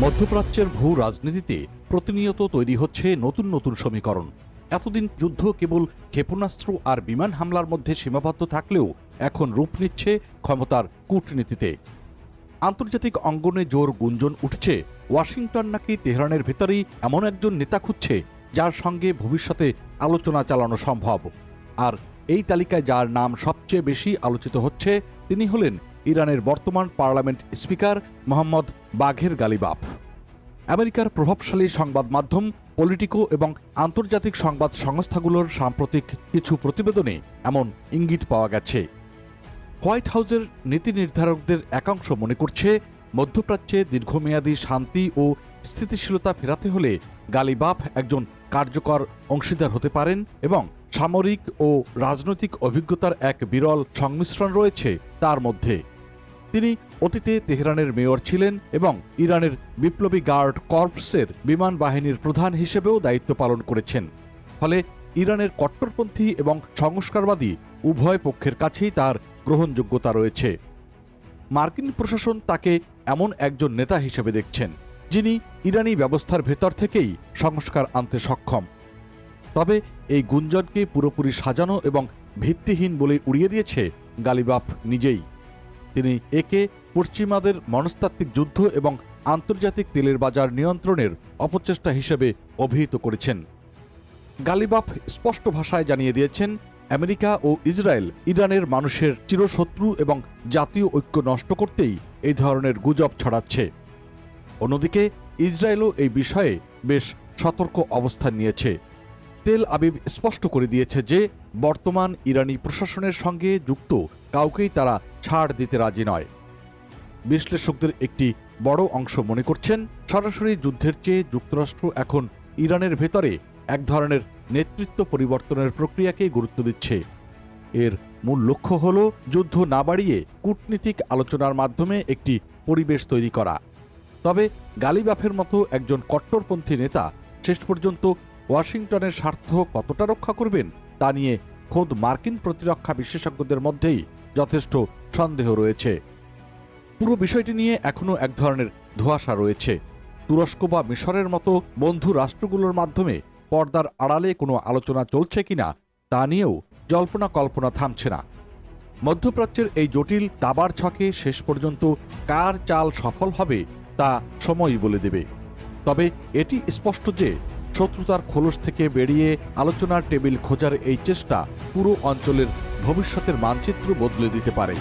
মধ্যপ্রাচ্যের ভূ রাজনীতিতে প্রতিনিয়ত তৈরি হচ্ছে নতুন নতুন সমীকরণ। এতদিন যুদ্ধ কেবল ক্ষেপণাস্ত্র আর বিমান হামলার মধ্যে সীমাবদ্ধ থাকলেও এখন রূপ নিচ্ছে ক্ষমতার কূটনীতিতে। আন্তর্জাতিক অঙ্গনে জোর গুঞ্জন উঠছে ওয়াশিংটন নাকি তেহরানের ভেতরেই এমন একজন নেতা খুঁজছে যার সঙ্গে ভবিষ্যতে আলোচনা চালানো সম্ভব। আর এই তালিকায় যার নাম সবচেয়ে বেশি আলোচিত হচ্ছে তিনি হলেন ইরানের বর্তমান পার্লামেন্ট স্পিকার মোহাম্মদ বাঘের গালিবাফ। আমেরিকার প্রভাবশালী সংবাদ মাধ্যম পলিটিকো এবং আন্তর্জাতিক সংবাদ সংস্থাগুলোর সাম্প্রতিক কিছু প্রতিবেদনে এমন ইঙ্গিত পাওয়া গেছে। হোয়াইট হাউসের নীতি নির্ধারকদের একাংশ মনে করছে মধ্যপ্রাচ্যে দীর্ঘমেয়াদী শান্তি ও স্থিতিশীলতা ফেরাতে হলে গালিবাফ একজন কার্যকর অংশীদার হতে পারেন এবং সামরিক ও রাজনৈতিক অভিজ্ঞতার এক বিরল সংমিশ্রণ রয়েছে তার মধ্যে। তিনি অতীতে তেহরানের মেয়র ছিলেন এবং ইরানের বিপ্লবী গার্ড কর্পসের বিমান বাহিনীর প্রধান হিসেবেও দায়িত্ব পালন করেছেন। ফলে ইরানের কট্টরপন্থী এবং সংস্কারবাদী উভয় পক্ষের কাছেই তার গ্রহণযোগ্যতা রয়েছে। মার্কিন প্রশাসন তাকে এমন একজন নেতা হিসেবে দেখছেন যিনি ইরানি ব্যবস্থার ভেতর থেকেই সংস্কার আনতে সক্ষম। তবে এই গুঞ্জনকে পুরোপুরি সাজানো এবং ভিত্তিহীন বলে উড়িয়ে দিয়েছে গালিবাফ নিজেই। তিনি একে পশ্চিমাদের মনস্তাত্ত্বিক যুদ্ধ এবং আন্তর্জাতিক তেলের বাজার নিয়ন্ত্রণের অপচেষ্টা হিসেবে অভিহিত করেছেন। গালিবাফ স্পষ্ট ভাষায় জানিয়ে দিয়েছেন আমেরিকা ও ইসরায়েল ইরানের মানুষের চিরশত্রু এবং জাতীয় ঐক্য নষ্ট করতেই এই ধরনের গুজব ছড়াচ্ছে। অন্যদিকে ইসরায়েলও এই বিষয়ে বেশ সতর্ক অবস্থান নিয়েছে। তেল আবিব স্পষ্ট করে দিয়েছে যে বর্তমান ইরানি প্রশাসনের সঙ্গে যুক্ত কাউকেই তারা ছাড় দিতে রাজি নয়। বিশ্লেষকদের একটি বড় অংশ মনে করছেন সরাসরি যুদ্ধের চেয়ে যুক্তরাষ্ট্র এখন ইরানের ভেতরে এক ধরনের নেতৃত্ব পরিবর্তনের প্রক্রিয়াকেই গুরুত্ব দিচ্ছে। এর মূল লক্ষ্য হল যুদ্ধ না বাড়িয়ে কূটনীতিক আলোচনার মাধ্যমে একটি পরিবেশ তৈরি করা। তবে গালিবাফের মতো একজন কট্টরপন্থী নেতা শেষ পর্যন্ত ওয়াশিংটনের স্বার্থ কতটা রক্ষা করবেন তা নিয়ে খোদ মার্কিন প্রতিরক্ষা বিশেষজ্ঞদের মধ্যেই যথেষ্ট সন্দেহ রয়েছে। পুরো বিষয়টি নিয়ে এখনও এক ধরনের ধোঁয়াশা রয়েছে। তুরস্ক বা মিশরের মতো বন্ধু রাষ্ট্রগুলোর মাধ্যমে পর্দার আড়ালে কোনো আলোচনা চলছে কিনা তা নিয়েও জল্পনা কল্পনা থামছে না। মধ্যপ্রাচ্যের এই জটিল দাবার ছকে শেষ পর্যন্ত কার চাল সফল হবে তা সময়ই বলে দেবে। তবে এটি স্পষ্ট যে শত্রুতার খোলস থেকে বেরিয়ে আলোচনার টেবিল খোঁজার এই চেষ্টা পুরো অঞ্চলের ভবিষ্যতের মানচিত্র বদলে দিতে পারে।